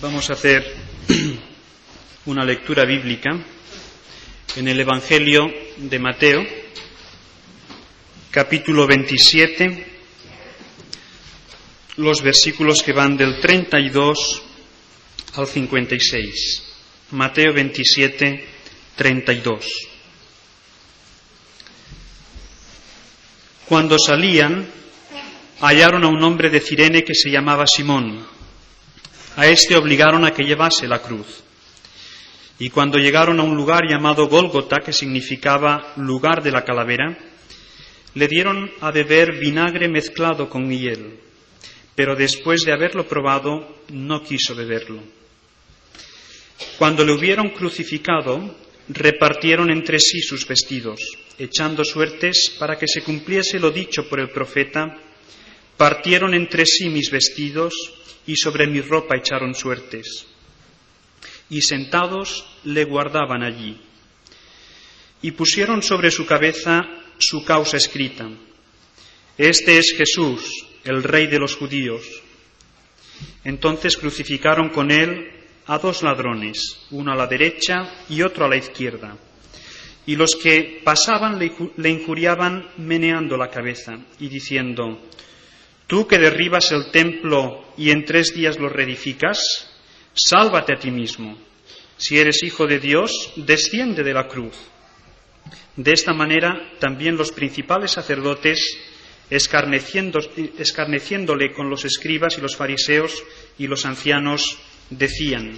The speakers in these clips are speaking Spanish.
Vamos a hacer una lectura bíblica en el Evangelio de Mateo, capítulo 27, los versículos que van del 32 al 56. Mateo 27, 32. Cuando salían, hallaron a un hombre de Cirene que se llamaba Simón. A este obligaron a que llevase la cruz. Y cuando llegaron a un lugar llamado Gólgota, que significaba lugar de la calavera, le dieron a beber vinagre mezclado con hiel, pero después de haberlo probado, no quiso beberlo. Cuando le hubieron crucificado, repartieron entre sí sus vestidos, echando suertes para que se cumpliese lo dicho por el profeta: partieron entre sí mis vestidos y sobre mi ropa echaron suertes. Y sentados le guardaban allí. Y pusieron sobre su cabeza su causa escrita: Este es Jesús, el Rey de los judíos. Entonces crucificaron con él a dos ladrones, uno a la derecha y otro a la izquierda. Y los que pasaban le injuriaban meneando la cabeza y diciendo: Tú que derribas el templo y en 3 días lo reedificas, sálvate a ti mismo. Si eres hijo de Dios, desciende de la cruz. De esta manera también los principales sacerdotes, escarneciéndole con los escribas y los fariseos y los ancianos, decían: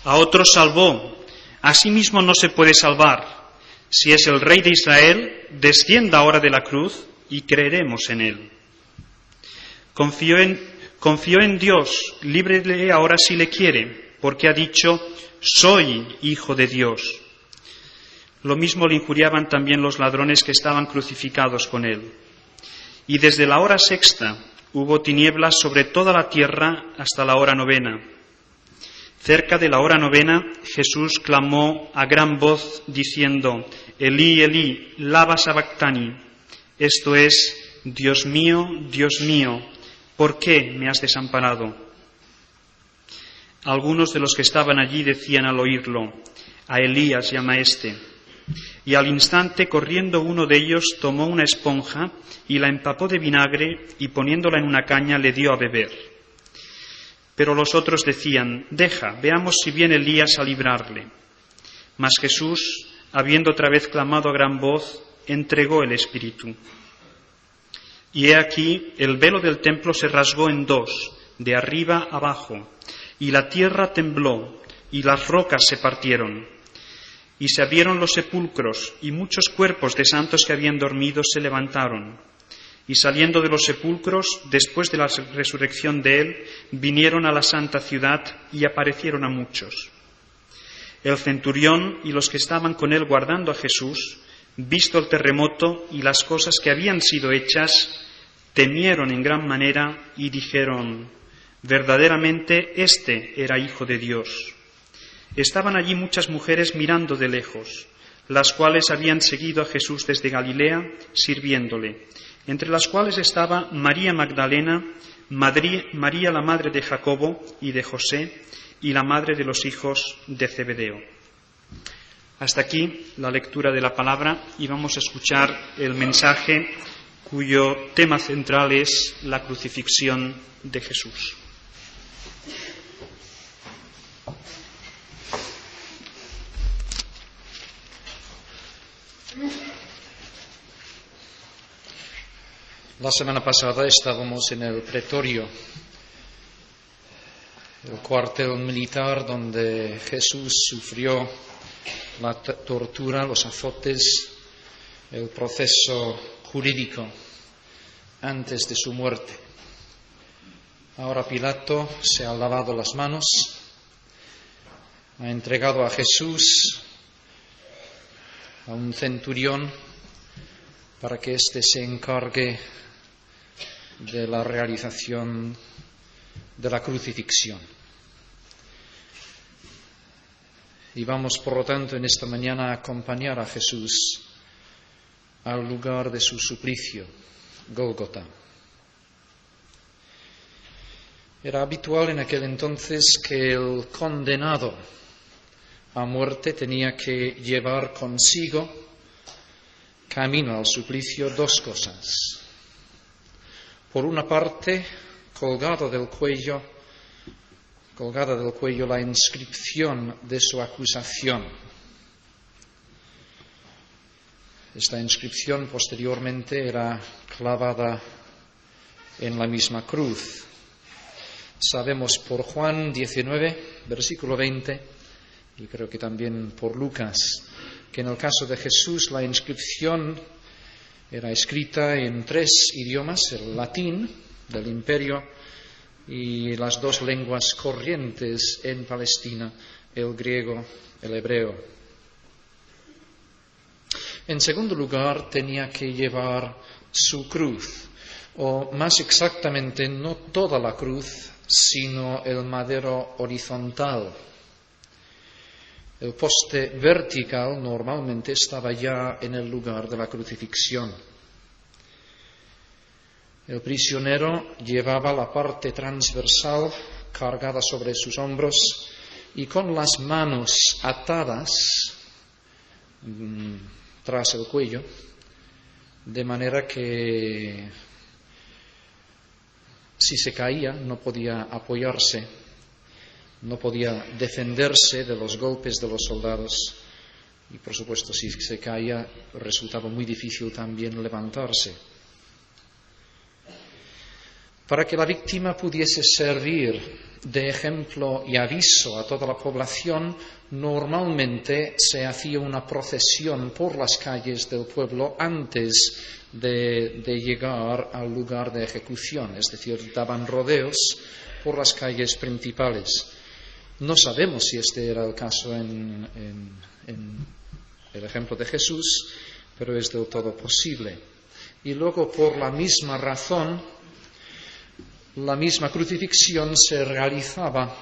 A otros salvó, a sí mismo no se puede salvar. Si es el Rey de Israel, descienda ahora de la cruz y creeremos en él. Confió en Dios, líbrele ahora si le quiere, porque ha dicho: soy hijo de Dios. Lo mismo le injuriaban también los ladrones que estaban crucificados con él. Y desde la hora 6 hubo tinieblas sobre toda la tierra hasta la hora 9. Cerca de la hora 9, Jesús clamó a gran voz diciendo: Elí, Elí, lama sabactani. Esto es: Dios mío, ¿por qué me has desamparado? Algunos de los que estaban allí decían al oírlo: A Elías llama éste. Y al instante, corriendo uno de ellos, tomó una esponja y la empapó de vinagre y poniéndola en una caña le dio a beber. Pero los otros decían: Deja, veamos si viene Elías a librarle. Mas Jesús, habiendo otra vez clamado a gran voz, entregó el espíritu. Y he aquí, el velo del templo se rasgó en 2, de arriba abajo, y la tierra tembló, y las rocas se partieron. Y se abrieron los sepulcros, y muchos cuerpos de santos que habían dormido se levantaron. Y saliendo de los sepulcros, después de la resurrección de él, vinieron a la santa ciudad y aparecieron a muchos. El centurión y los que estaban con él guardando a Jesús, visto el terremoto y las cosas que habían sido hechas, temieron en gran manera y dijeron: verdaderamente este era hijo de Dios. Estaban allí muchas mujeres mirando de lejos, las cuales habían seguido a Jesús desde Galilea, sirviéndole, entre las cuales estaba María Magdalena, María la madre de Jacobo y de José, y la madre de los hijos de Zebedeo. Hasta aquí la lectura de la palabra, y vamos a escuchar el mensaje cuyo tema central es la crucifixión de Jesús. La semana pasada estábamos en el pretorio, el cuartel militar donde Jesús sufrió la tortura, los azotes, el proceso jurídico antes de su muerte. Ahora Pilato se ha lavado las manos, ha entregado a Jesús a un centurión para que éste se encargue de la realización de la crucifixión. Y vamos, por lo tanto, en esta mañana a acompañar a Jesús al lugar de su suplicio, Gólgota. Era habitual en aquel entonces que el condenado a muerte tenía que llevar consigo, camino al suplicio, dos cosas. Por una parte, colgada del cuello la inscripción de su acusación. Esta inscripción posteriormente era clavada en la misma cruz. Sabemos por Juan 19, versículo 20, y creo que también por Lucas, que en el caso de Jesús la inscripción era escrita en 3 idiomas, el latín del imperio y las 2 lenguas corrientes en Palestina, el griego, el hebreo. En segundo lugar, tenía que llevar su cruz, o más exactamente, no toda la cruz, sino el madero horizontal. El poste vertical normalmente estaba ya en el lugar de la crucifixión. El prisionero llevaba la parte transversal cargada sobre sus hombros y con las manos atadas tras el cuello, de manera que si se caía no podía apoyarse, no podía defenderse de los golpes de los soldados y, por supuesto, si se caía resultaba muy difícil también levantarse. Para que la víctima pudiese servir de ejemplo y aviso a toda la población, normalmente se hacía una procesión por las calles del pueblo antes de llegar al lugar de ejecución, es decir, daban rodeos por las calles principales. No sabemos si este era el caso en el ejemplo de Jesús, pero es del todo posible. Y luego, por la misma razón, la misma crucifixión se realizaba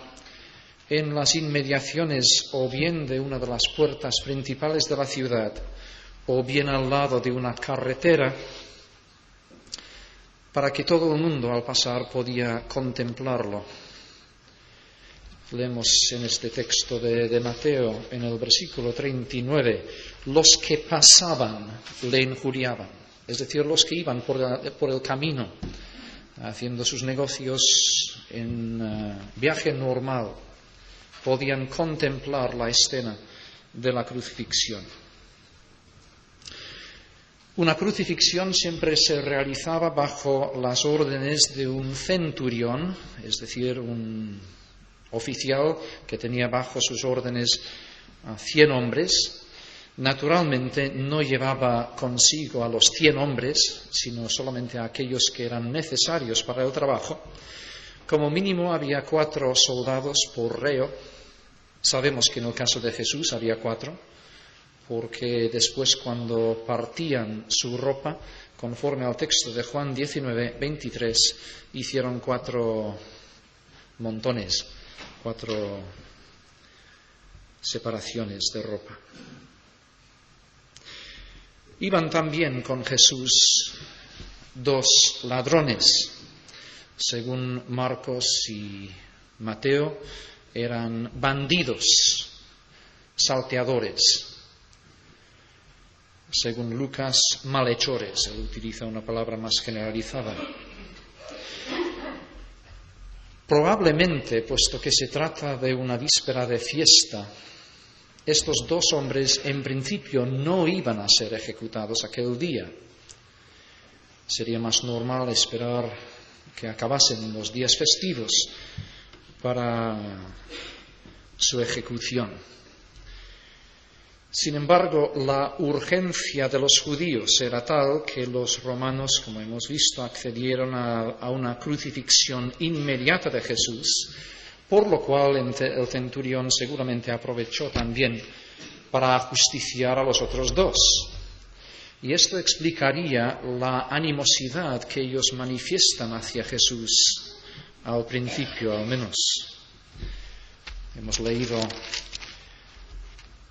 en las inmediaciones o bien de una de las puertas principales de la ciudad o bien al lado de una carretera, para que todo el mundo al pasar podía contemplarlo. Leemos en este texto de Mateo, en el versículo 39, los que pasaban le injuriaban, es decir, los que iban por el camino, haciendo sus negocios en viaje normal, podían contemplar la escena de la crucifixión. Una crucifixión siempre se realizaba bajo las órdenes de un centurión, es decir, un oficial que tenía bajo sus órdenes a 100 hombres. Naturalmente no llevaba consigo a los 100 hombres, sino solamente a aquellos que eran necesarios para el trabajo. Como mínimo había 4 soldados por reo. Sabemos que en el caso de Jesús había 4, porque después cuando partían su ropa, conforme al texto de Juan 19, 23, hicieron 4 montones, 4 separaciones de ropa. Iban también con Jesús 2 ladrones. Según Marcos y Mateo, eran bandidos, salteadores. Según Lucas, malhechores. Él utiliza una palabra más generalizada. Probablemente, puesto que se trata de una víspera de fiesta, estos 2 hombres en principio no iban a ser ejecutados aquel día. Sería más normal esperar que acabasen los días festivos para su ejecución. Sin embargo, la urgencia de los judíos era tal que los romanos, como hemos visto, accedieron a una crucifixión inmediata de Jesús, por lo cual el centurión seguramente aprovechó también para ajusticiar a los otros 2. Y esto explicaría la animosidad que ellos manifiestan hacia Jesús, al principio al menos. Hemos leído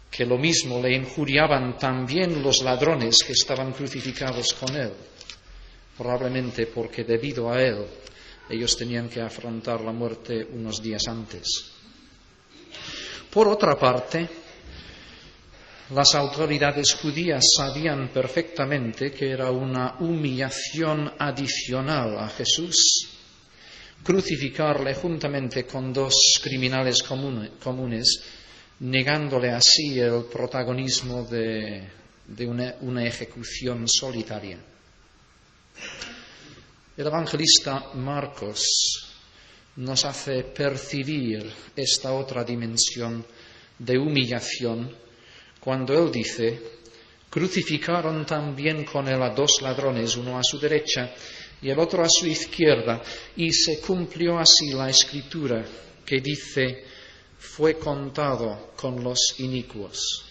que lo mismo le injuriaban también los ladrones que estaban crucificados con él, probablemente porque debido a él Ellos tenían que afrontar la muerte unos días antes. Por otra parte, las autoridades judías sabían perfectamente que era una humillación adicional a Jesús crucificarle juntamente con dos criminales comunes, negándole así el protagonismo de una ejecución solitaria. El evangelista Marcos nos hace percibir esta otra dimensión de humillación cuando él dice: crucificaron también con él a dos ladrones, uno a su derecha y el otro a su izquierda, y se cumplió así la escritura que dice: fue contado con los inicuos.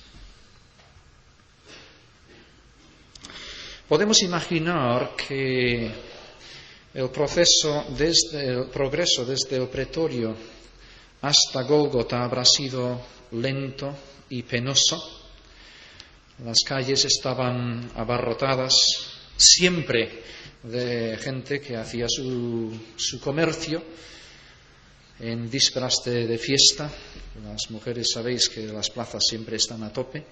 Podemos imaginar que el progreso desde el pretorio hasta Gólgota habrá sido lento y penoso. Las calles estaban abarrotadas siempre de gente que hacía su comercio en vísperas de fiesta. Las mujeres sabéis que las plazas siempre están a tope.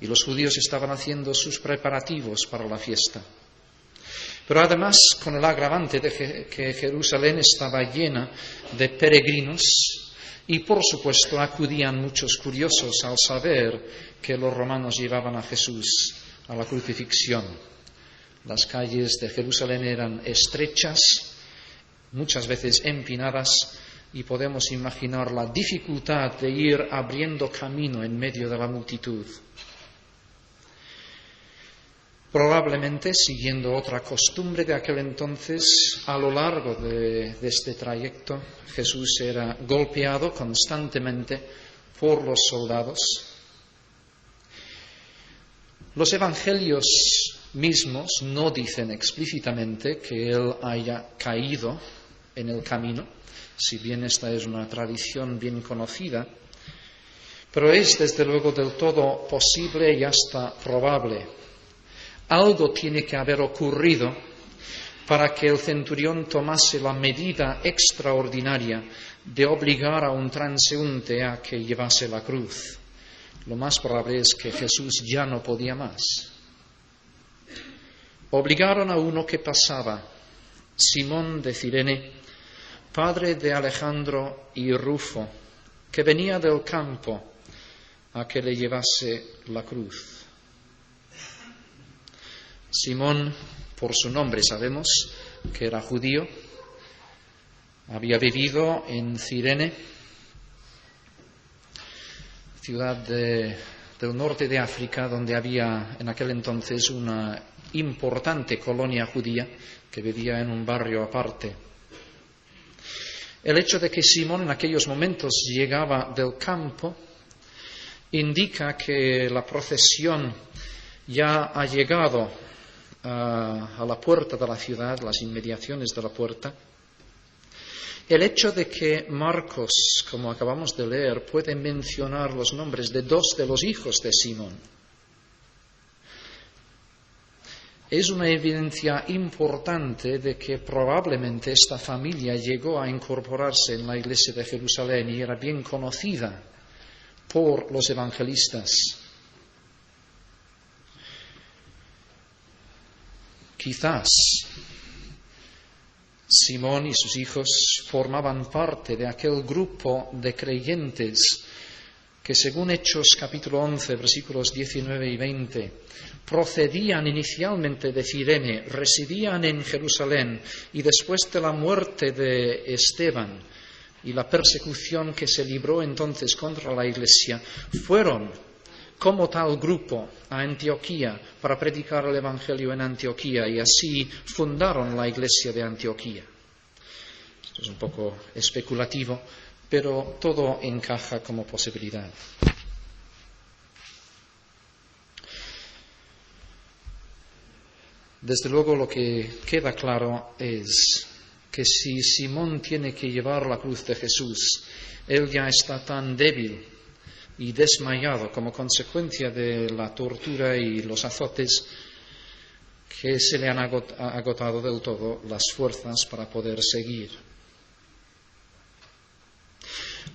Y los judíos estaban haciendo sus preparativos para la fiesta. Pero además, con el agravante de que Jerusalén estaba llena de peregrinos, y por supuesto acudían muchos curiosos al saber que los romanos llevaban a Jesús a la crucifixión. Las calles de Jerusalén eran estrechas, muchas veces empinadas, y podemos imaginar la dificultad de ir abriendo camino en medio de la multitud. Probablemente, siguiendo otra costumbre de aquel entonces, a lo largo de este trayecto, Jesús era golpeado constantemente por los soldados. Los evangelios mismos no dicen explícitamente que él haya caído en el camino, si bien esta es una tradición bien conocida, pero es desde luego del todo posible y hasta probable. Algo tiene que haber ocurrido para que el centurión tomase la medida extraordinaria de obligar a un transeúnte a que llevase la cruz. Lo más probable es que Jesús ya no podía más. Obligaron a uno que pasaba, Simón de Cirene, padre de Alejandro y Rufo, que venía del campo, a que le llevase la cruz. Simón, por su nombre sabemos que era judío, había vivido en Cirene, ciudad del norte de África, donde había en aquel entonces una importante colonia judía que vivía en un barrio aparte. El hecho de que Simón en aquellos momentos llegaba del campo indica que la procesión ya ha llegado a la puerta de la ciudad, las inmediaciones de la puerta. El hecho de que Marcos, como acabamos de leer, puede mencionar los nombres de dos de los hijos de Simón, es una evidencia importante de que probablemente esta familia llegó a incorporarse en la iglesia de Jerusalén y era bien conocida por los evangelistas. Quizás Simón y sus hijos formaban parte de aquel grupo de creyentes que, según Hechos capítulo 11, versículos 19 y 20, procedían inicialmente de Cirene, residían en Jerusalén y después de la muerte de Esteban y la persecución que se libró entonces contra la iglesia, fueron como tal grupo a Antioquía para predicar el Evangelio en Antioquía y así fundaron la iglesia de Antioquía. Esto es un poco especulativo, pero todo encaja como posibilidad. Desde luego lo que queda claro es que si Simón tiene que llevar la cruz de Jesús, él ya está tan débil y desmayado como consecuencia de la tortura y los azotes que se le han agotado del todo las fuerzas para poder seguir.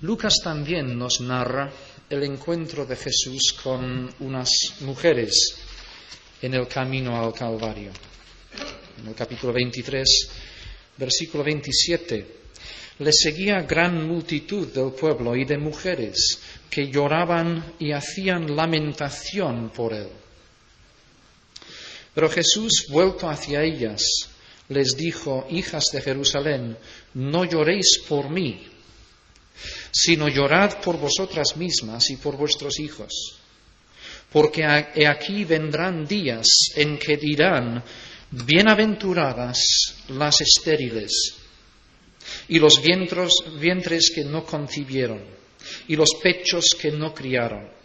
Lucas también nos narra el encuentro de Jesús con unas mujeres en el camino al Calvario. En el capítulo 23, versículo 27, le seguía gran multitud del pueblo y de mujeres que lloraban y hacían lamentación por él. Pero Jesús, vuelto hacia ellas, les dijo: hijas de Jerusalén, no lloréis por mí, sino llorad por vosotras mismas y por vuestros hijos. Porque he aquí vendrán días en que dirán: bienaventuradas las estériles, y los vientres que no concibieron, y los pechos que no criaron.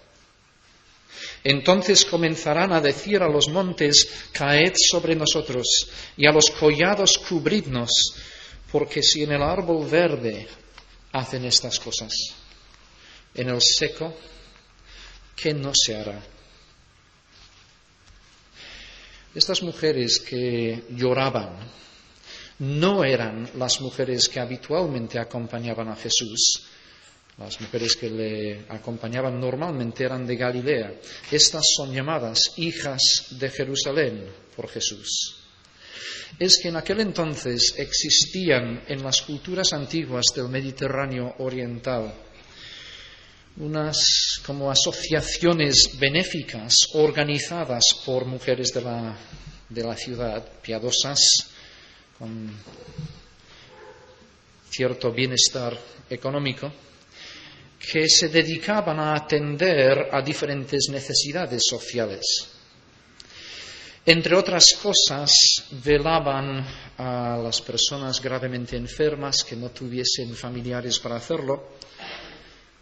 Entonces comenzarán a decir a los montes: caed sobre nosotros, y a los collados cubridnos, porque si en el árbol verde hacen estas cosas, en el seco, ¿qué no se hará? Estas mujeres que lloraban no eran las mujeres que habitualmente acompañaban a Jesús. Las mujeres que le acompañaban normalmente eran de Galilea. Estas son llamadas hijas de Jerusalén por Jesús. Es que en aquel entonces existían en las culturas antiguas del Mediterráneo oriental unas como asociaciones benéficas organizadas por mujeres de la ciudad, piadosas, con cierto bienestar económico, que se dedicaban a atender a diferentes necesidades sociales. Entre otras cosas, velaban a las personas gravemente enfermas que no tuviesen familiares para hacerlo,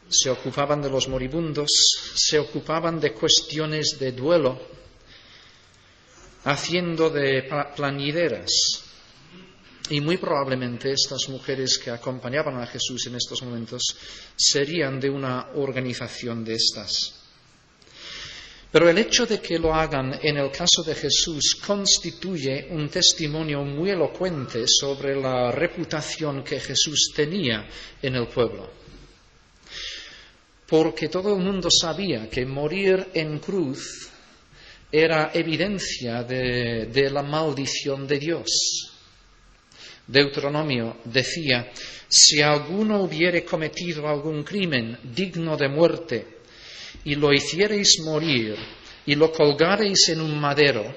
se ocupaban de los moribundos, se ocupaban de cuestiones de duelo, haciendo de plañideras. Y muy probablemente estas mujeres que acompañaban a Jesús en estos momentos serían de una organización de estas. Pero el hecho de que lo hagan en el caso de Jesús constituye un testimonio muy elocuente sobre la reputación que Jesús tenía en el pueblo. Porque todo el mundo sabía que morir en cruz era evidencia de la maldición de Dios. Deuteronomio decía: si alguno hubiere cometido algún crimen digno de muerte y lo hiciereis morir y lo colgareis en un madero,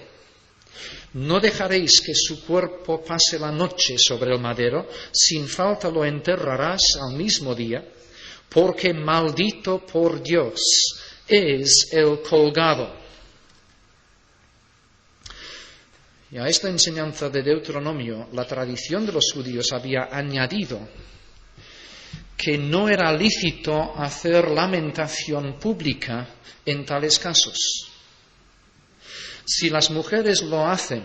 no dejaréis que su cuerpo pase la noche sobre el madero, sin falta lo enterrarás al mismo día, porque maldito por Dios es el colgado. Y a esta enseñanza de Deuteronomio, la tradición de los judíos había añadido que no era lícito hacer lamentación pública en tales casos. Si las mujeres lo hacen,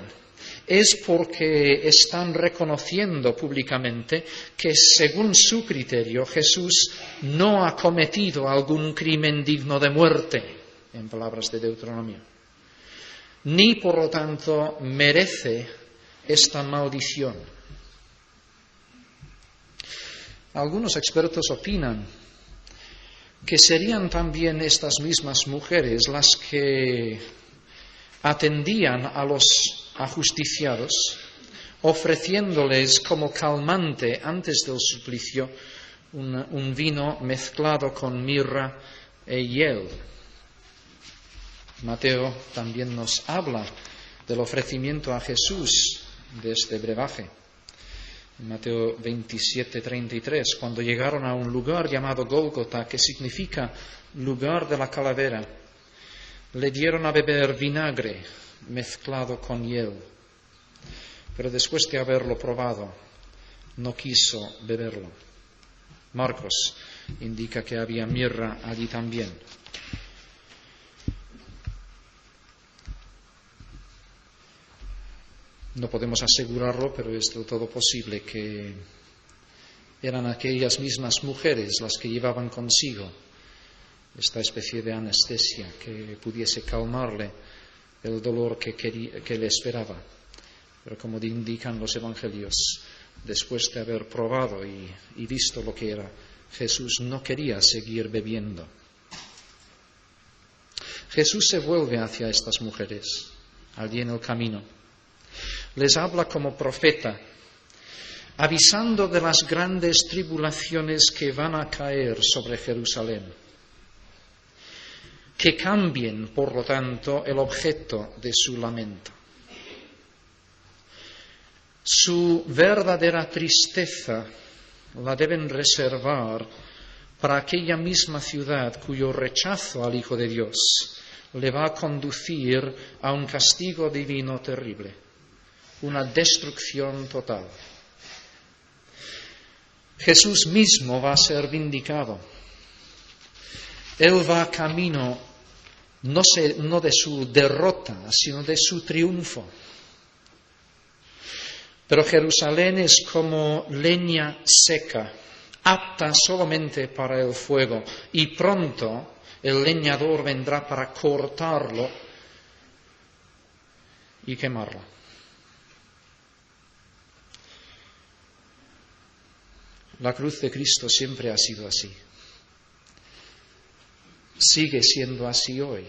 es porque están reconociendo públicamente que, según su criterio, Jesús no ha cometido algún crimen digno de muerte, en palabras de Deuteronomio, ni por lo tanto merece esta maldición. Algunos expertos opinan que serían también estas mismas mujeres las que atendían a los ajusticiados, ofreciéndoles como calmante antes del suplicio un vino mezclado con mirra e hiel. Mateo también nos habla del ofrecimiento a Jesús de este brebaje. En Mateo 27:33, cuando llegaron a un lugar llamado Gólgota, que significa lugar de la calavera, le dieron a beber vinagre mezclado con hiel. Pero después de haberlo probado, no quiso beberlo. Marcos indica que había mirra allí también. No podemos asegurarlo, pero es del todo posible que eran aquellas mismas mujeres las que llevaban consigo esta especie de anestesia que pudiese calmarle el dolor que le esperaba. Pero como indican los evangelios, después de haber probado y visto lo que era, Jesús no quería seguir bebiendo. Jesús se vuelve hacia estas mujeres, allí en el camino. Les habla como profeta, avisando de las grandes tribulaciones que van a caer sobre Jerusalén. Que cambien, por lo tanto, el objeto de su lamento. Su verdadera tristeza la deben reservar para aquella misma ciudad cuyo rechazo al Hijo de Dios le va a conducir a un castigo divino terrible, una destrucción total. Jesús mismo va a ser vindicado. Él va camino no de su derrota, sino de su triunfo. Pero Jerusalén es como leña seca, apta solamente para el fuego, y pronto el leñador vendrá para cortarlo y quemarlo. La cruz de Cristo siempre ha sido así. Sigue siendo así hoy.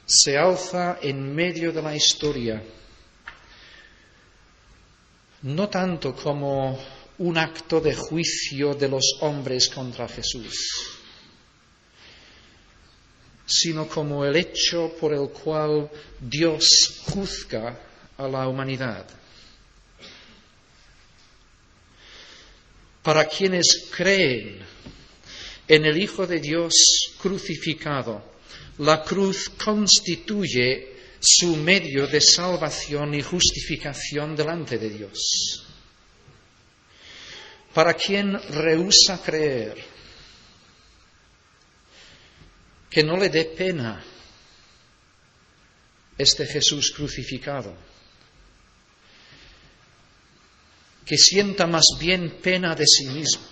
Se alza en medio de la historia, no tanto como un acto de juicio de los hombres contra Jesús, sino como el hecho por el cual Dios juzga a la humanidad. Para quienes creen en el Hijo de Dios crucificado, la cruz constituye su medio de salvación y justificación delante de Dios. Para quien rehúsa creer, que no le dé pena este Jesús crucificado, que sienta más bien pena de sí mismo.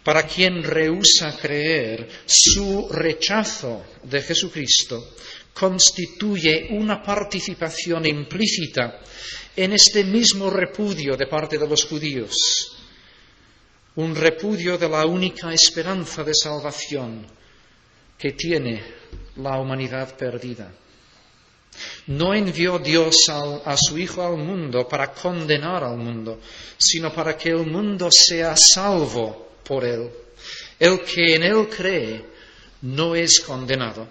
Para quien rehúsa creer, su rechazo de Jesucristo constituye una participación implícita en este mismo repudio de parte de los judíos, un repudio de la única esperanza de salvación que tiene la humanidad perdida. No envió Dios a su Hijo al mundo para condenar al mundo, sino para que el mundo sea salvo por Él. El que en Él cree no es condenado,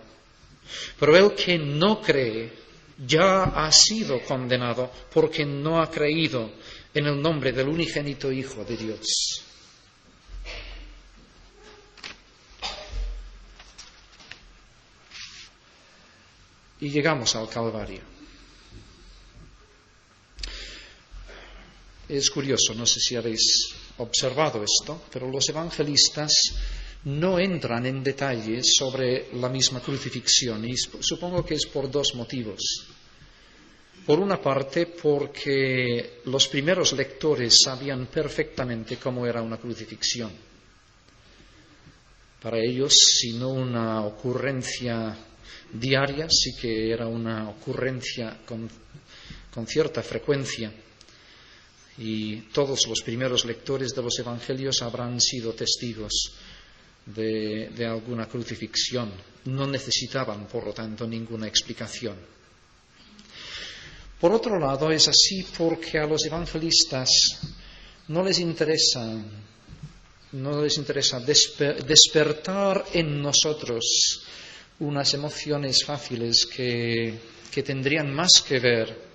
pero el que no cree ya ha sido condenado porque no ha creído en el nombre del unigénito Hijo de Dios. Y llegamos al Calvario. Es curioso, no sé si habéis observado esto, pero los evangelistas no entran en detalles sobre la misma crucifixión, y supongo que es por dos motivos. Por una parte, porque los primeros lectores sabían perfectamente cómo era una crucifixión. Para ellos, si no una ocurrencia diaria, sí que era una ocurrencia con cierta frecuencia. Y todos los primeros lectores de los evangelios habrán sido testigos de alguna crucifixión. No necesitaban, por lo tanto, ninguna explicación. Por otro lado, es así porque a los evangelistas no les interesa despertar en nosotros unas emociones fáciles que tendrían más que ver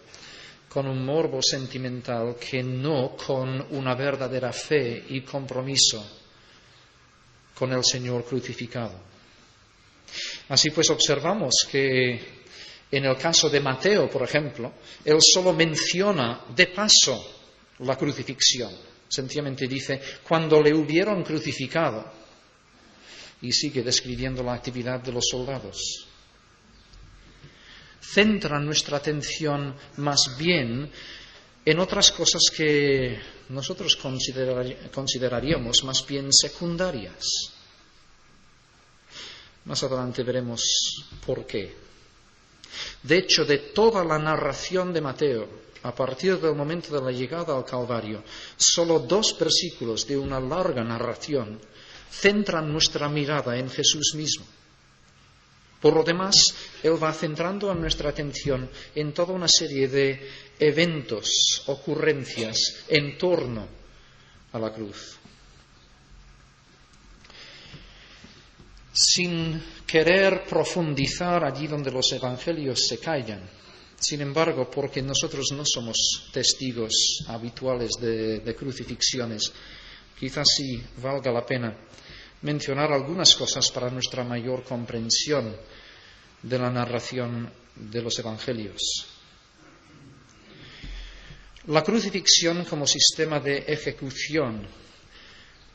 con un morbo sentimental que no con una verdadera fe y compromiso con el Señor crucificado. Así pues, observamos que en el caso de Mateo, por ejemplo, él solo menciona de paso la crucifixión. Sencillamente dice, cuando le hubieron crucificado, y sigue describiendo la actividad de los soldados. Centra nuestra atención más bien en otras cosas que nosotros consideraríamos más bien secundarias. Más adelante veremos por qué. De hecho, de toda la narración de Mateo, a partir del momento de la llegada al Calvario, solo 2 versículos de una larga narración centran nuestra mirada en Jesús mismo. Por lo demás, Él va centrando nuestra atención en toda una serie de eventos, ocurrencias en torno a la cruz. Sin querer profundizar allí donde los evangelios se callan, sin embargo, porque nosotros no somos testigos habituales de crucifixiones, quizás sí valga la pena mencionar algunas cosas para nuestra mayor comprensión de la narración de los evangelios. La crucifixión como sistema de ejecución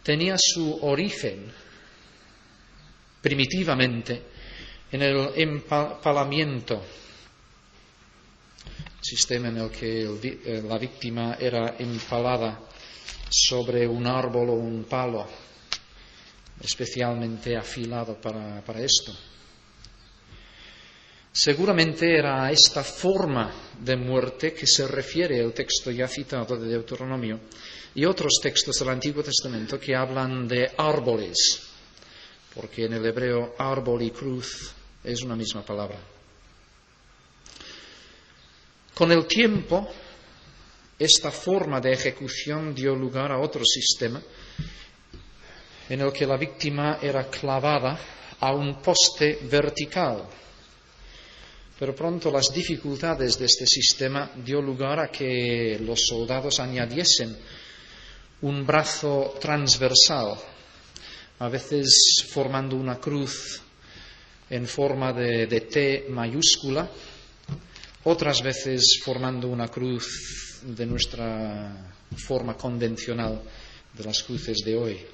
tenía su origen primitivamente en el empalamiento, sistema en el que la víctima era empalada sobre un árbol o un palo especialmente afilado para esto. Seguramente era a esta forma de muerte que se refiere el texto ya citado de Deuteronomio y otros textos del Antiguo Testamento que hablan de árboles, porque en el hebreo árbol y cruz es una misma palabra. Con el tiempo, esta forma de ejecución dio lugar a otro sistema en el que la víctima era clavada a un poste vertical. Pero pronto las dificultades de este sistema dio lugar a que los soldados añadiesen un brazo transversal, a veces formando una cruz en forma de T mayúscula, otras veces formando una cruz de nuestra forma convencional de las cruces de hoy.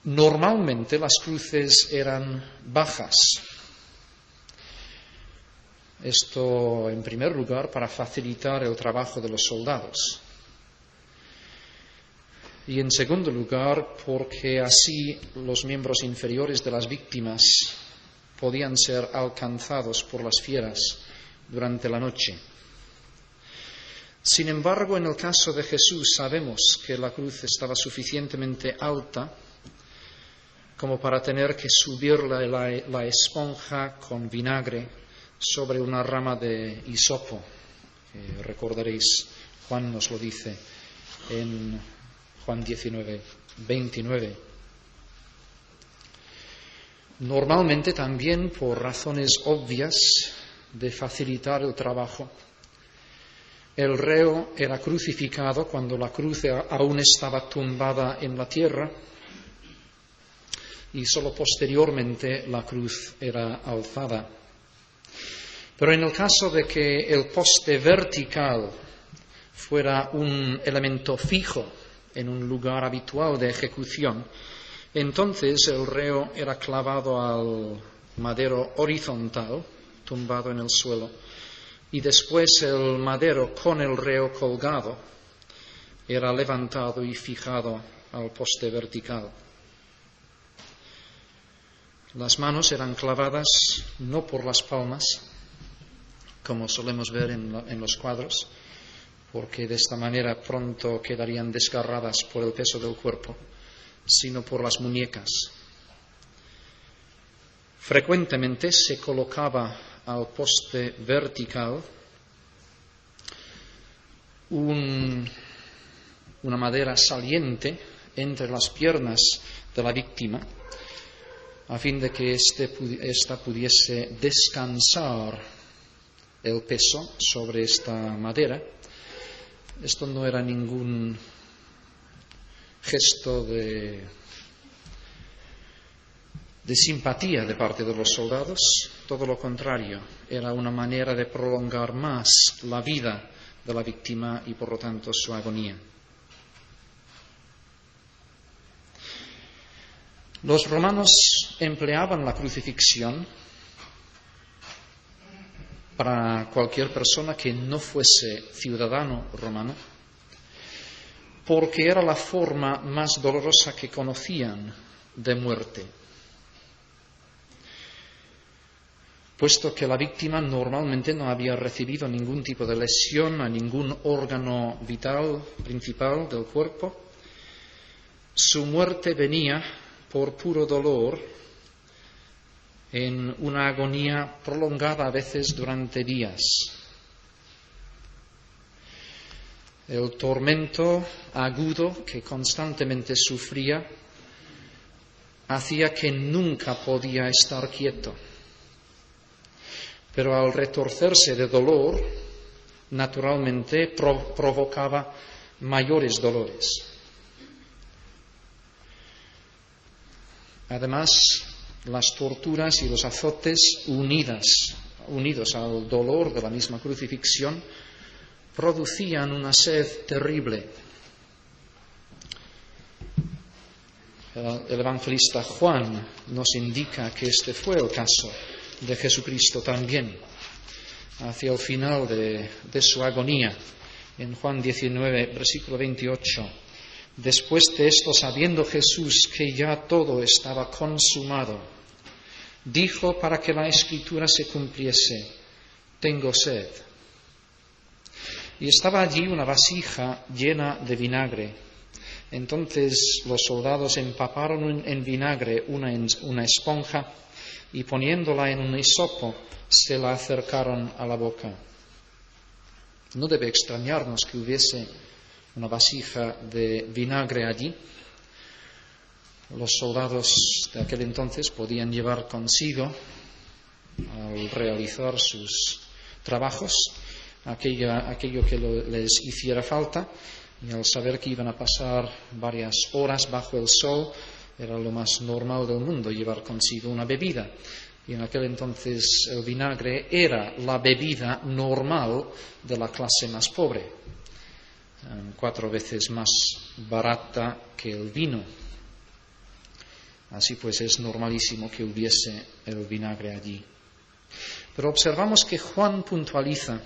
Normalmente las cruces eran bajas. Esto, en primer lugar, para facilitar el trabajo de los soldados. Y en segundo lugar, porque así los miembros inferiores de las víctimas podían ser alcanzados por las fieras durante la noche. Sin embargo, en el caso de Jesús sabemos que la cruz estaba suficientemente alta como para tener que subir la esponja con vinagre sobre una rama de hisopo. Recordaréis, Juan nos lo dice en Juan 19, 29. Normalmente también por razones obvias de facilitar el trabajo, el reo era crucificado cuando la cruz aún estaba tumbada en la tierra y solo posteriormente la cruz era alzada. Pero en el caso de que el poste vertical fuera un elemento fijo en un lugar habitual de ejecución, entonces el reo era clavado al madero horizontal, tumbado en el suelo, y después el madero con el reo colgado era levantado y fijado al poste vertical. Las manos eran clavadas no por las palmas, como solemos ver en los cuadros, porque de esta manera pronto quedarían desgarradas por el peso del cuerpo, sino por las muñecas. Frecuentemente se colocaba al poste vertical una madera saliente entre las piernas de la víctima, a fin de que ésta pudiese descansar el peso sobre esta madera. Esto no era ningún gesto de simpatía de parte de los soldados, todo lo contrario, era una manera de prolongar más la vida de la víctima y por lo tanto su agonía. Los romanos empleaban la crucifixión para cualquier persona que no fuese ciudadano romano, porque era la forma más dolorosa que conocían de muerte. puesto que la víctima normalmente no había recibido ningún tipo de lesión a ningún órgano vital principal del cuerpo. Su muerte venía por puro dolor, en una agonía prolongada a veces durante días. El tormento agudo que constantemente sufría hacía que nunca podía estar quieto. Pero al retorcerse de dolor, naturalmente provocaba mayores dolores. Además, las torturas y los azotes unidos al dolor de la misma crucifixión, producían una sed terrible. El evangelista Juan nos indica que este fue el caso de Jesucristo también, hacia el final de su agonía. En Juan 19, versículo 28, después de esto, sabiendo Jesús que ya todo estaba consumado, dijo para que la Escritura se cumpliese: tengo sed. Y estaba allí una vasija llena de vinagre. Entonces los soldados empaparon en vinagre una esponja y poniéndola en un hisopo se la acercaron a la boca. No debe extrañarnos que hubiese una vasija de vinagre allí. Los soldados de aquel entonces podían llevar consigo, al realizar sus trabajos, aquello que les hiciera falta, y al saber que iban a pasar varias horas bajo el sol, era lo más normal del mundo llevar consigo una bebida. Y en aquel entonces el vinagre era la bebida normal de la clase más pobre, 4 veces más barata que el vino. Así pues es normalísimo que hubiese el vinagre allí. Pero observamos que Juan puntualiza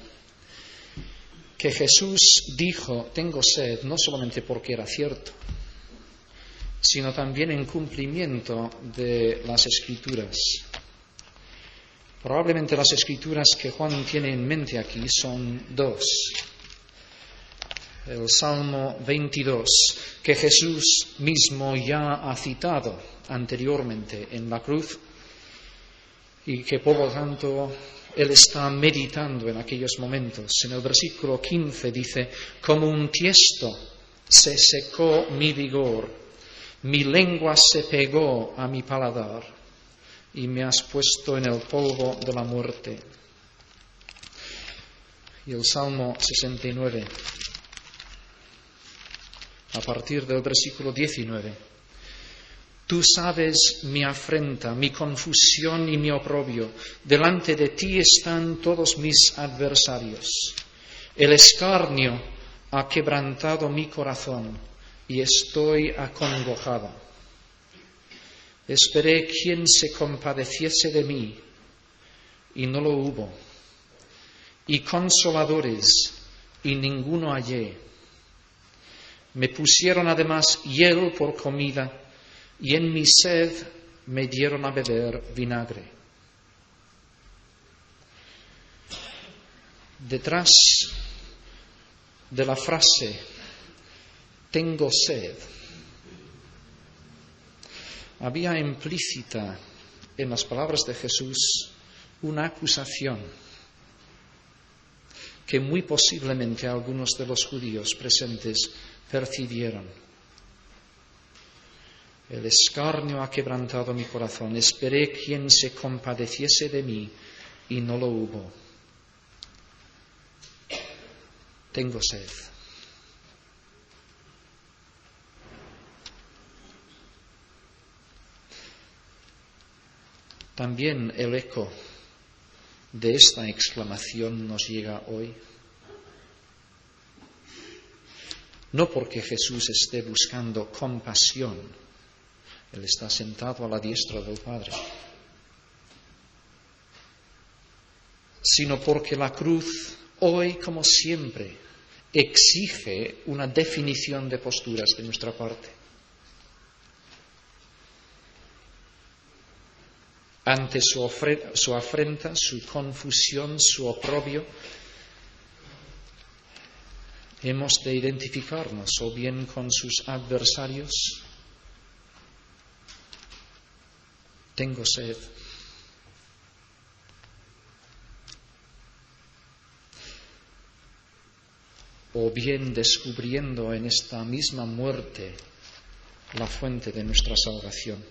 que Jesús dijo: tengo sed, no solamente porque era cierto, sino también en cumplimiento de las Escrituras. Probablemente las Escrituras que Juan tiene en mente aquí son 2. El Salmo 22, que Jesús mismo ya ha citado anteriormente en la cruz, y que por lo tanto Él está meditando en aquellos momentos. En el versículo 15 dice: como un tiesto se secó mi vigor, mi lengua se pegó a mi paladar, y me has puesto en el polvo de la muerte. Y el Salmo 69, a partir del versículo 19. Tú sabes mi afrenta, mi confusión y mi oprobio. Delante de ti están todos mis adversarios. El escarnio ha quebrantado mi corazón y estoy acongojada. Esperé quien se compadeciese de mí y no lo hubo. Y consoladores y ninguno hallé. Me pusieron además hiel por comida y en mi sed me dieron a beber vinagre. Detrás de la frase tengo sed, había implícita en las palabras de Jesús una acusación que muy posiblemente algunos de los judíos presentes percibieron. El escarnio ha quebrantado mi corazón. Esperé quien se compadeciese de mí y no lo hubo. Tengo sed. También el eco de esta exclamación nos llega hoy. No porque Jesús esté buscando compasión. Él está sentado a la diestra del Padre. Sino porque la cruz, hoy como siempre, exige una definición de posturas de nuestra parte. ante su afrenta, su confusión, su oprobio, hemos de identificarnos o bien con sus adversarios. Tengo sed. O bien descubriendo en esta misma muerte la fuente de nuestra salvación.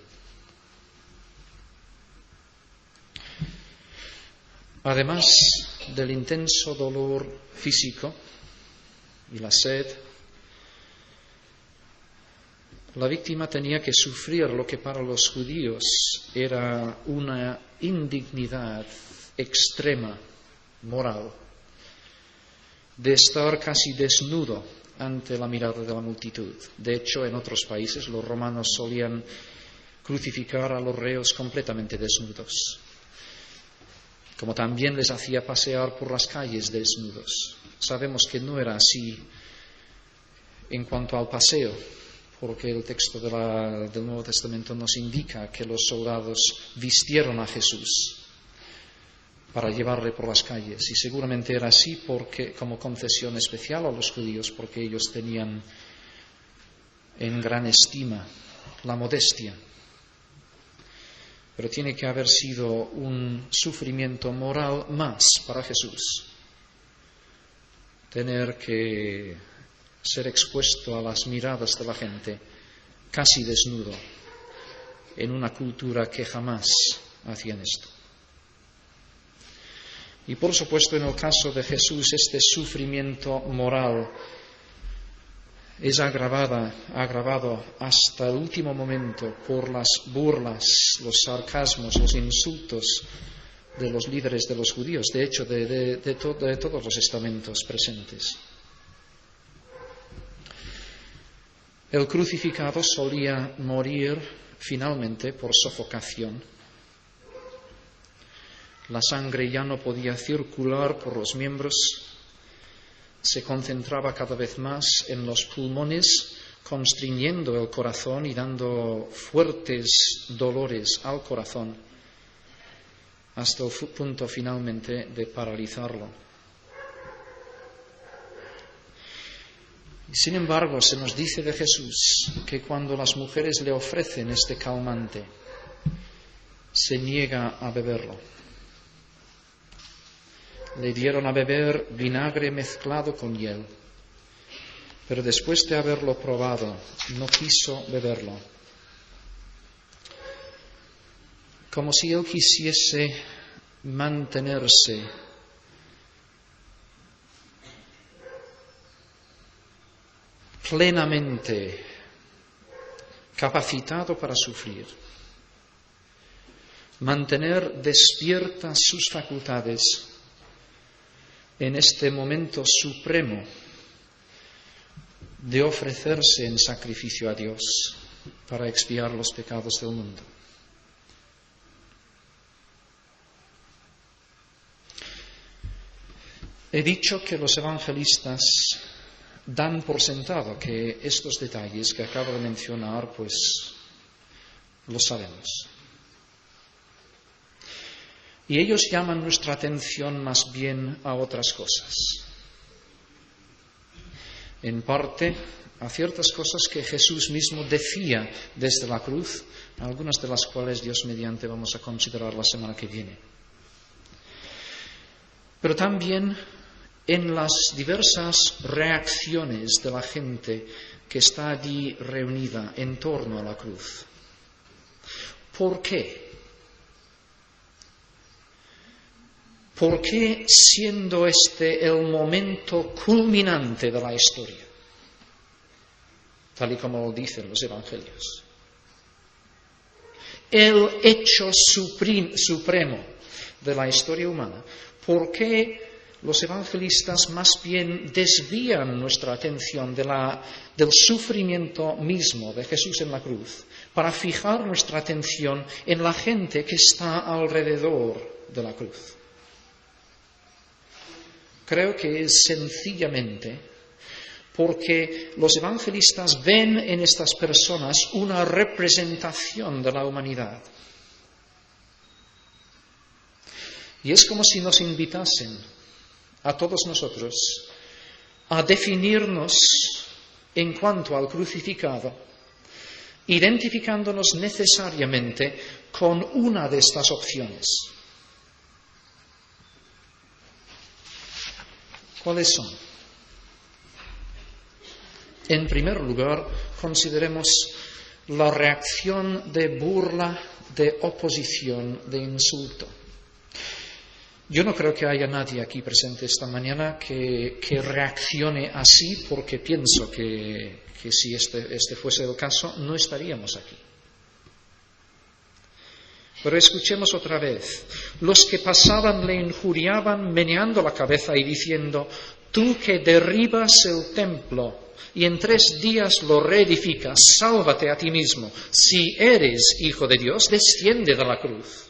Además del intenso dolor físico y la sed, la víctima tenía que sufrir lo que para los judíos era una indignidad extrema, moral, de estar casi desnudo ante la mirada de la multitud. De hecho, en otros países los romanos solían crucificar a los reos completamente desnudos, como también les hacía pasear por las calles desnudos. Sabemos que no era así en cuanto al paseo, porque el texto del Nuevo Testamento nos indica que los soldados vistieron a Jesús para llevarle por las calles. Y seguramente era así porque, como concesión especial a los judíos, porque ellos tenían en gran estima la modestia. Pero tiene que haber sido un sufrimiento moral más para Jesús tener que ser expuesto a las miradas de la gente casi desnudo en una cultura que jamás hacían esto. Y por supuesto, en el caso de Jesús, este sufrimiento moral es agravado hasta el último momento por las burlas, los sarcasmos, los insultos de los líderes de los judíos, de hecho de todos los estamentos presentes. El crucificado solía morir finalmente por sofocación. La sangre ya no podía circular por los miembros, se concentraba cada vez más en los pulmones, constriñendo el corazón y dando fuertes dolores al corazón, hasta el punto finalmente de paralizarlo. Sin embargo, se nos dice de Jesús que cuando las mujeres le ofrecen este calmante, se niega a beberlo. Le dieron a beber vinagre mezclado con hiel, pero después de haberlo probado, no quiso beberlo. Como si él quisiese mantenerse plenamente capacitado para sufrir, mantener despiertas sus facultades en este momento supremo de ofrecerse en sacrificio a Dios para expiar los pecados del mundo. He dicho que los evangelistas dan por sentado que estos detalles que acabo de mencionar, pues los sabemos. Y ellos llaman nuestra atención más bien a otras cosas. En parte, a ciertas cosas que Jesús mismo decía desde la cruz, algunas de las cuales Dios mediante vamos a considerar la semana que viene. Pero también en las diversas reacciones de la gente que está allí reunida en torno a la cruz. ¿Por qué? ¿Por qué, siendo este el momento culminante de la historia, tal y como lo dicen los evangelios, el hecho supremo de la historia humana, por qué los evangelistas más bien desvían nuestra atención del sufrimiento mismo de Jesús en la cruz para fijar nuestra atención en la gente que está alrededor de la cruz? Creo que es sencillamente porque los evangelistas ven en estas personas una representación de la humanidad. Y es como si nos invitasen a todos nosotros a definirnos en cuanto al crucificado, identificándonos necesariamente con una de estas opciones. ¿Cuáles son? En primer lugar, consideremos la reacción de burla, de oposición, de insulto. Yo no creo que haya nadie aquí presente esta mañana que reaccione así, porque pienso que si este fuese el caso, no estaríamos aquí. Pero escuchemos otra vez. Los que pasaban le injuriaban meneando la cabeza y diciendo: tú que derribas el templo y en 3 días lo reedificas, sálvate a ti mismo. Si eres hijo de Dios, desciende de la cruz.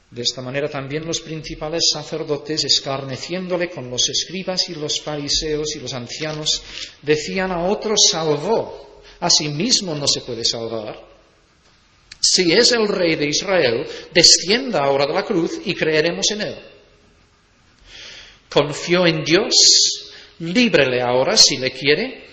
De esta manera también los principales sacerdotes, escarneciéndole con los escribas y los fariseos y los ancianos, decían a otro: salvó, a sí mismo no se puede salvar. Si es el rey de Israel, descienda ahora de la cruz y creeremos en él. Confió en Dios, líbrele ahora si le quiere,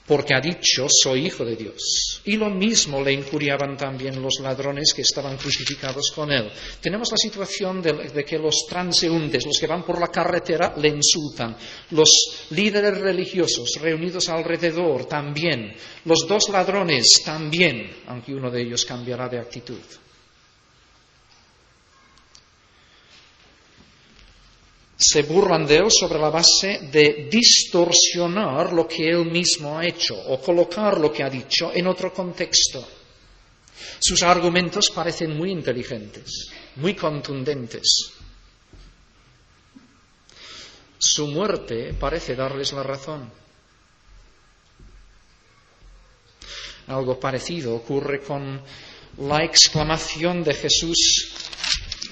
porque ha dicho: soy hijo de Dios. Y lo mismo le injuriaban también los ladrones que estaban crucificados con él. Tenemos la situación de que los transeúntes, los que van por la carretera, le insultan. Los líderes religiosos reunidos alrededor también. Los 2 ladrones también, aunque uno de ellos cambiará de actitud. Se burlan de él sobre la base de distorsionar lo que él mismo ha hecho o colocar lo que ha dicho en otro contexto. Sus argumentos parecen muy inteligentes, muy contundentes. Su muerte parece darles la razón. Algo parecido ocurre con la exclamación de Jesús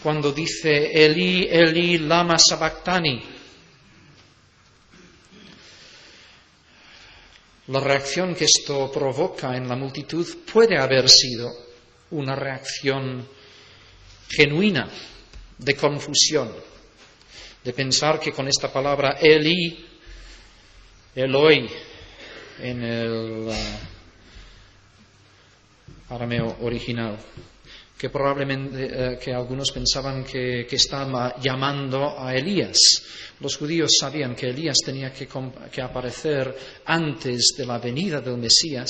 cuando dice: Elí, Elí, lama sabactani. La reacción que esto provoca en la multitud puede haber sido una reacción genuina de confusión, de pensar que con esta palabra Elí, Eloi, en el arameo original, que probablemente que algunos pensaban que estaba llamando a Elías. Los judíos sabían que Elías tenía que aparecer antes de la venida del Mesías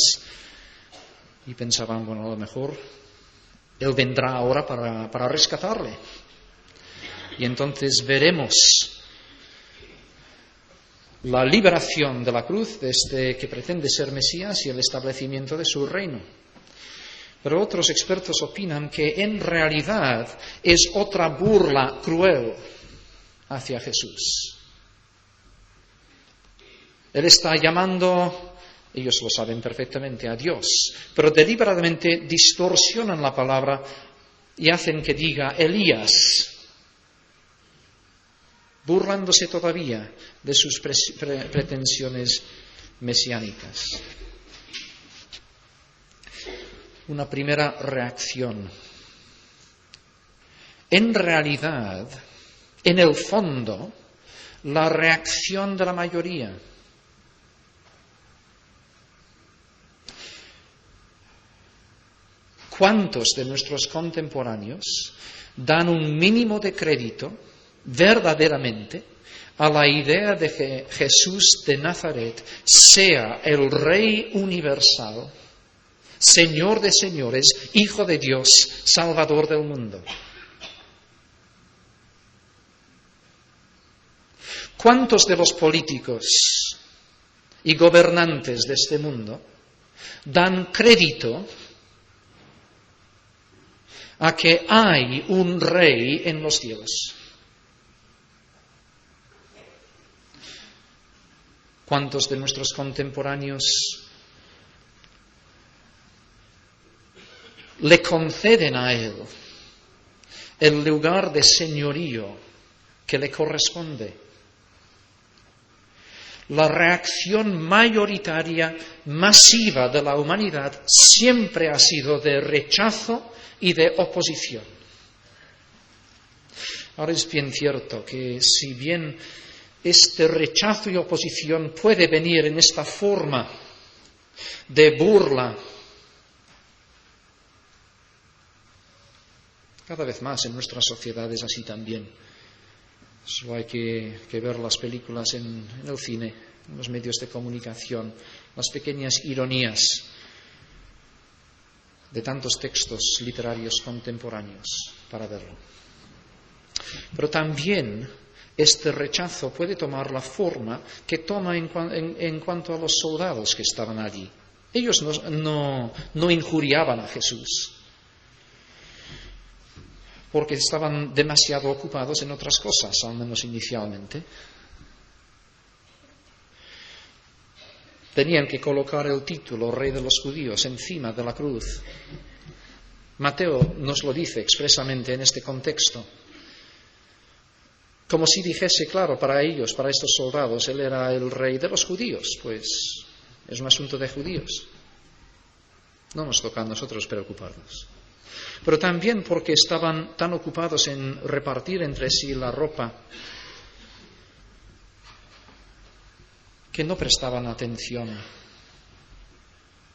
y pensaban: bueno, a lo mejor él vendrá ahora para rescatarle. Y entonces veremos la liberación de la cruz de este que pretende ser Mesías y el establecimiento de su reino. Pero otros expertos opinan que en realidad es otra burla cruel hacia Jesús. Él está llamando, ellos lo saben perfectamente, a Dios, pero deliberadamente distorsionan la palabra y hacen que diga Elías, burlándose todavía de sus pretensiones mesiánicas. Una primera reacción. En realidad, en el fondo, la reacción de la mayoría. ¿Cuántos de nuestros contemporáneos dan un mínimo de crédito verdaderamente a la idea de que Jesús de Nazaret sea el Rey universal, Señor de señores, Hijo de Dios, Salvador del mundo? ¿Cuántos de los políticos y gobernantes de este mundo dan crédito a que hay un rey en los cielos? ¿Cuántos de nuestros contemporáneos le conceden a él el lugar de señorío que le corresponde? La reacción mayoritaria, masiva de la humanidad siempre ha sido de rechazo y de oposición. Ahora es bien cierto que si bien este rechazo y oposición puede venir en esta forma de burla, cada vez más en nuestra sociedad es así también. Solo hay que ver las películas en el cine, en los medios de comunicación, las pequeñas ironías de tantos textos literarios contemporáneos para verlo. Pero también este rechazo puede tomar la forma que toma en cuanto a los soldados que estaban allí. Ellos no injuriaban a Jesús, porque estaban demasiado ocupados en otras cosas, al menos inicialmente. Tenían que colocar el título Rey de los Judíos encima de la cruz. Mateo nos lo dice expresamente en este contexto. Como si dijese, claro, para ellos, para estos soldados, él era el Rey de los Judíos, pues es un asunto de judíos. No nos toca a nosotros preocuparnos. Pero también porque estaban tan ocupados en repartir entre sí la ropa que no prestaban atención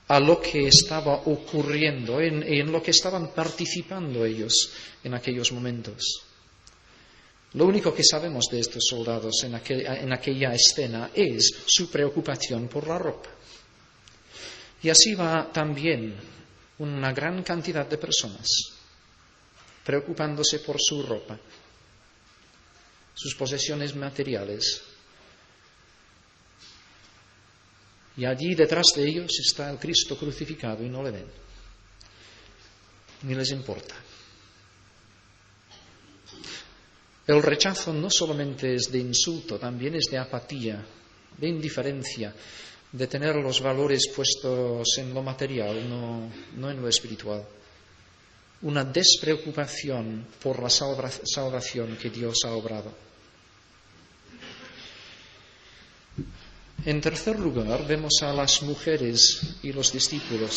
a lo que estaba ocurriendo, en lo que estaban participando ellos en aquellos momentos. Lo único que sabemos de estos soldados en aquella escena es su preocupación por la ropa. Y así va también una gran cantidad de personas preocupándose por su ropa, sus posesiones materiales. Y allí detrás de ellos está el Cristo crucificado y no le ven, ni les importa. El rechazo no solamente es de insulto, también es de apatía, de indiferencia, de tener los valores puestos en lo material, no en lo espiritual. Una despreocupación por la salvación que Dios ha obrado. En tercer lugar, vemos a las mujeres y los discípulos.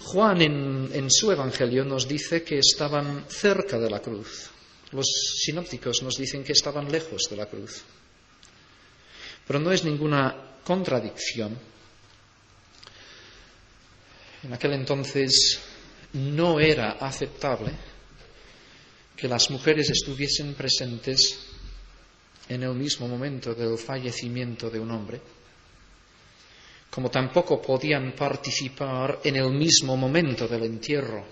Juan en su Evangelio nos dice que estaban cerca de la cruz. Los sinópticos nos dicen que estaban lejos de la cruz. Pero no es ninguna contradicción. En aquel entonces no era aceptable que las mujeres estuviesen presentes en el mismo momento del fallecimiento de un hombre, como tampoco podían participar en el mismo momento del entierro.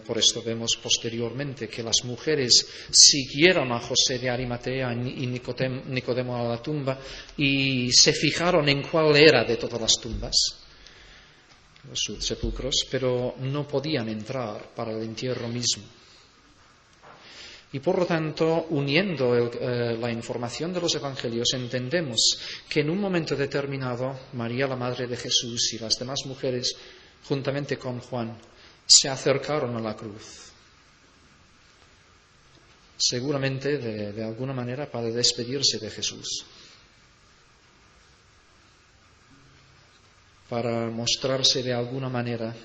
Por esto vemos posteriormente que las mujeres siguieron a José de Arimatea y Nicodemo a la tumba y se fijaron en cuál era de todas las tumbas, los sepulcros, pero no podían entrar para el entierro mismo. Y por lo tanto, uniendo la información de los evangelios, entendemos que en un momento determinado María, la madre de Jesús, y las demás mujeres, juntamente con Juan, se acercaron a la cruz, seguramente de alguna manera para despedirse de Jesús, para mostrarse de alguna manera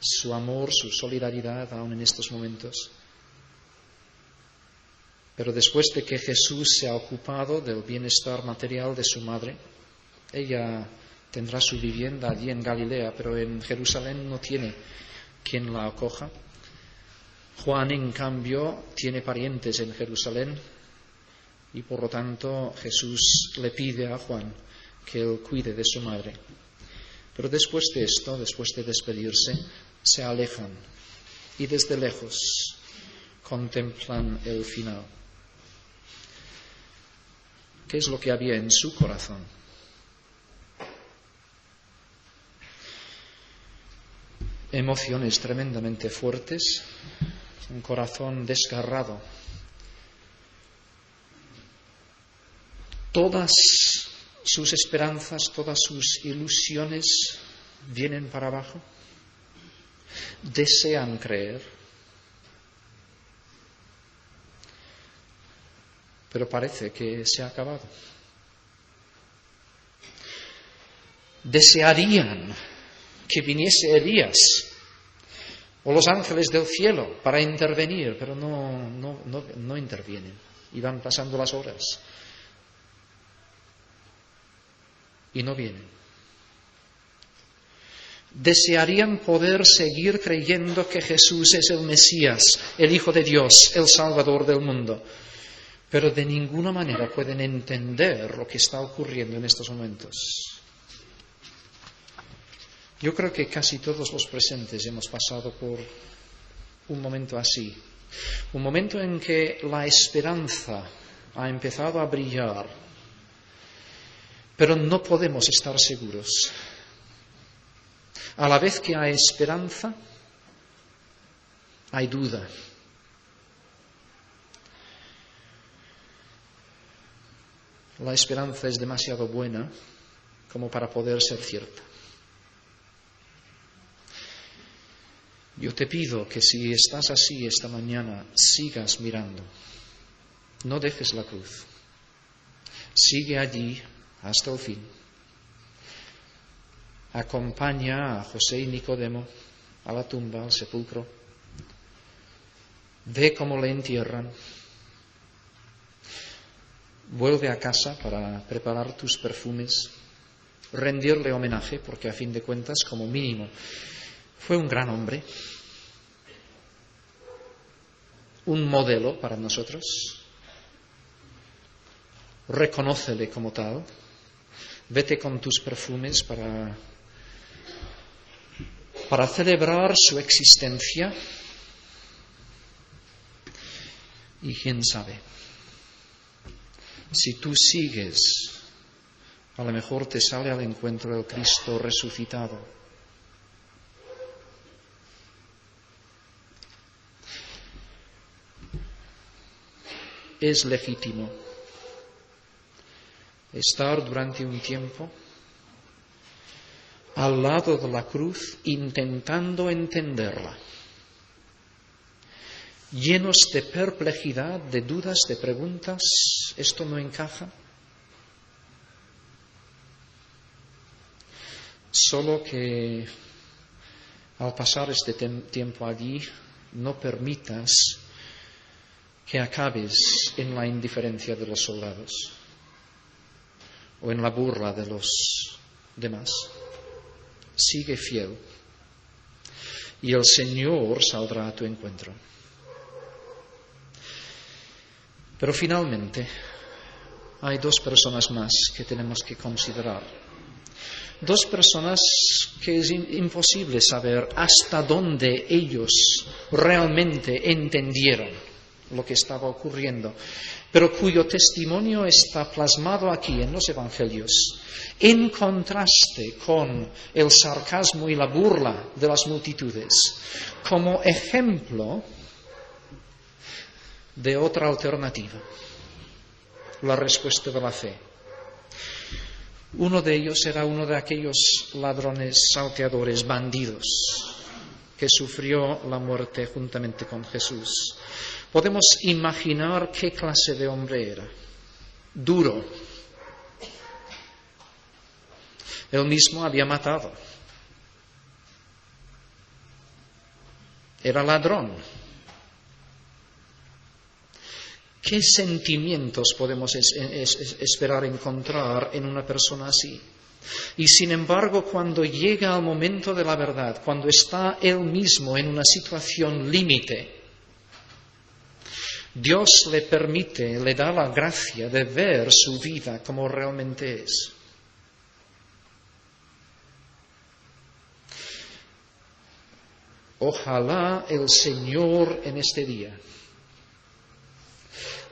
su amor, su solidaridad aún en estos momentos. Pero después de que Jesús se ha ocupado del bienestar material de su madre, ella tendrá su vivienda allí en Galilea, pero en Jerusalén no tiene quien la acoja. Juan, en cambio, tiene parientes en Jerusalén y por lo tanto Jesús le pide a Juan que él cuide de su madre. Pero después de esto, después de despedirse, se alejan y desde lejos contemplan el final. ¿Qué es lo que había en su corazón? Emociones tremendamente fuertes, un corazón desgarrado. Todas sus esperanzas, todas sus ilusiones vienen para abajo. Desean creer, pero parece que se ha acabado. Desearían que viniese Elías o los ángeles del cielo para intervenir, pero no intervienen y van pasando las horas y no vienen. Desearían poder seguir creyendo que Jesús es el Mesías, el Hijo de Dios, el Salvador del mundo, pero de ninguna manera pueden entender lo que está ocurriendo en estos momentos. Yo creo que casi todos los presentes hemos pasado por un momento así, un momento en que la esperanza ha empezado a brillar, pero no podemos estar seguros. A la vez que hay esperanza, hay duda. La esperanza es demasiado buena como para poder ser cierta. Yo te pido que si estás así esta mañana, sigas mirando. No dejes la cruz. Sigue allí hasta el fin. Acompaña a José y Nicodemo a la tumba, al sepulcro. Ve cómo le entierran. Vuelve a casa para preparar tus perfumes, rendirle homenaje, porque a fin de cuentas, como mínimo, fue un gran hombre, un modelo para nosotros. Reconócele como tal. Vete con tus perfumes para celebrar su existencia. Y quién sabe, si tú sigues, a lo mejor te sale al encuentro del Cristo resucitado. Es legítimo estar durante un tiempo al lado de la cruz intentando entenderla, llenos de perplejidad, de dudas, de preguntas. ¿Esto no encaja? Solo que al pasar este tiempo allí no permitas que acabes en la indiferencia de los soldados o en la burla de los demás. Sigue fiel y el Señor saldrá a tu encuentro. Pero finalmente hay dos personas más que tenemos que considerar. Dos personas que es imposible saber hasta dónde ellos realmente entendieron lo que estaba ocurriendo, pero cuyo testimonio está plasmado aquí en los Evangelios, en contraste con el sarcasmo y la burla de las multitudes, como ejemplo de otra alternativa, la respuesta de la fe. Uno de ellos era uno de aquellos ladrones, salteadores, bandidos, que sufrió la muerte juntamente con Jesús. Podemos imaginar qué clase de hombre era. Duro. Él mismo había matado. Era ladrón. ¿Qué sentimientos podemos esperar encontrar en una persona así? Y sin embargo, cuando llega el momento de la verdad, cuando está él mismo en una situación límite, Dios le permite, le da la gracia de ver su vida como realmente es. Ojalá el Señor en este día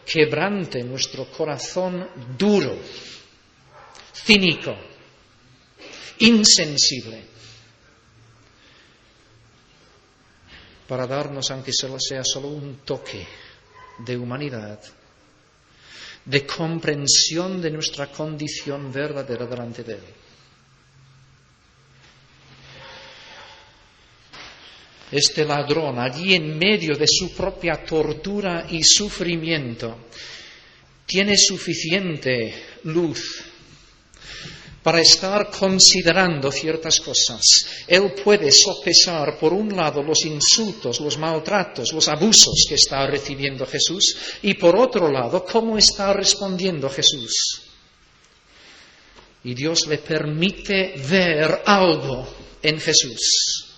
quebrante nuestro corazón duro, cínico, insensible, para darnos, aunque sea solo un toque de humanidad, de comprensión de nuestra condición verdadera delante de Él. Este ladrón, allí en medio de su propia tortura y sufrimiento, tiene suficiente luz para estar considerando ciertas cosas. Él puede sopesar, por un lado, los insultos, los maltratos, los abusos que está recibiendo Jesús, y por otro lado, cómo está respondiendo Jesús. Y Dios le permite ver algo en Jesús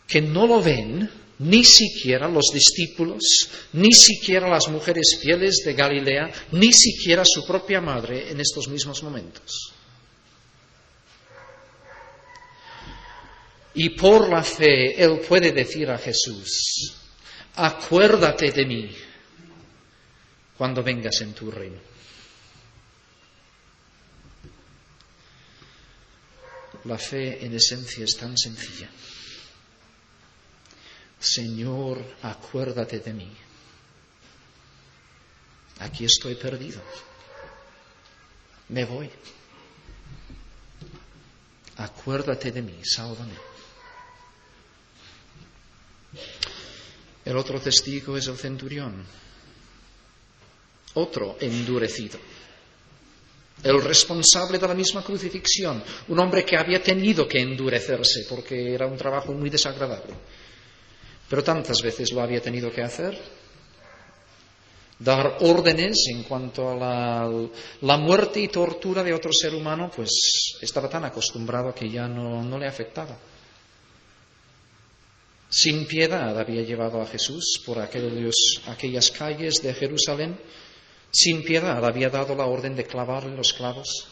que no lo ven ni siquiera los discípulos, ni siquiera las mujeres fieles de Galilea, ni siquiera su propia madre en estos mismos momentos. Y por la fe Él puede decir a Jesús: acuérdate de mí cuando vengas en tu reino. La fe en esencia es tan sencilla. Señor, acuérdate de mí. Aquí estoy perdido. Me voy. Acuérdate de mí, sálvame. El otro testigo es el centurión. Otro endurecido. El responsable de la misma crucifixión. Un hombre que había tenido que endurecerse porque era un trabajo muy desagradable. Pero tantas veces lo había tenido que hacer. Dar órdenes en cuanto a la muerte y tortura de otro ser humano, pues estaba tan acostumbrado que ya no le afectaba. Sin piedad había llevado a Jesús por aquellas calles de Jerusalén. Sin piedad había dado la orden de clavarle los clavos.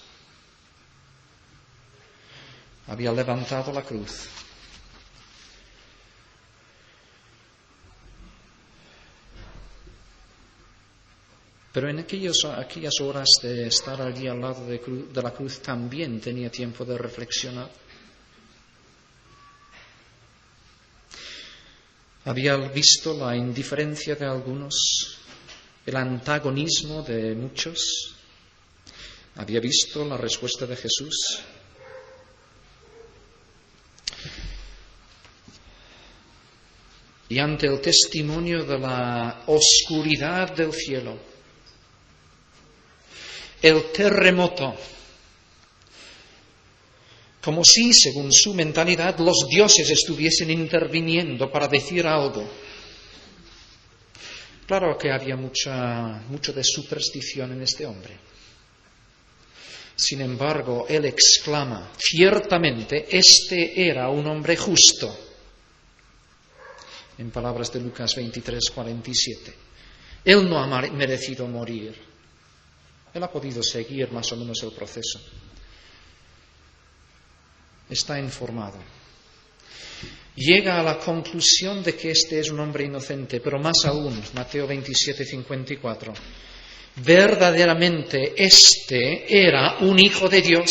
Había levantado la cruz. Pero en aquellas horas de estar allí al lado de la cruz también tenía tiempo de reflexionar. Había visto la indiferencia de algunos, el antagonismo de muchos. Había visto la respuesta de Jesús. Y ante el testimonio de la oscuridad del cielo, el terremoto, como si, según su mentalidad, los dioses estuviesen interviniendo para decir algo. Claro que había mucho de superstición en este hombre. Sin embargo, él exclama: ciertamente, este era un hombre justo. En palabras de Lucas 23:47. Él no ha merecido morir. Él ha podido seguir más o menos el proceso. Está informado. Llega a la conclusión de que este es un hombre inocente, pero más aún, Mateo 27:54. Verdaderamente este era un hijo de Dios.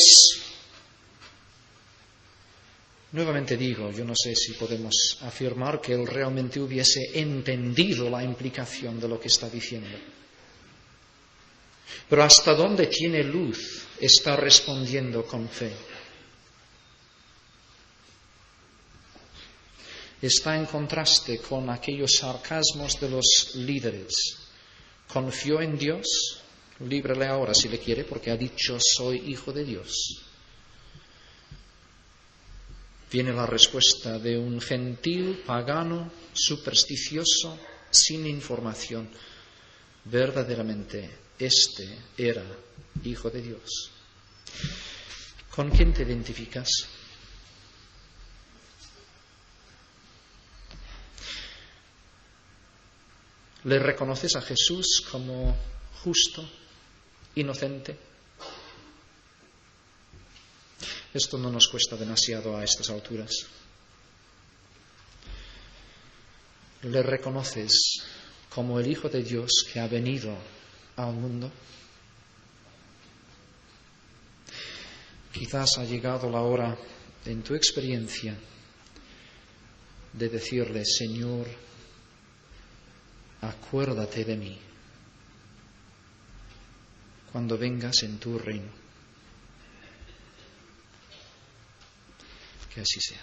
Nuevamente digo, yo no sé si podemos afirmar que él realmente hubiese entendido la implicación de lo que está diciendo. Pero hasta donde tiene luz está respondiendo con fe. Está en contraste con aquellos sarcasmos de los líderes. Confió en Dios, líbrele ahora si le quiere, porque ha dicho soy hijo de Dios. Viene la respuesta de un gentil, pagano, supersticioso, sin información. Verdaderamente este era hijo de Dios. ¿Con quién te identificas? ¿Le reconoces a Jesús como justo, inocente? Esto no nos cuesta demasiado a estas alturas. ¿Le reconoces como el Hijo de Dios que ha venido al mundo? Quizás ha llegado la hora, en tu experiencia, de decirle: Señor, acuérdate de mí cuando vengas en tu reino. Que así sea.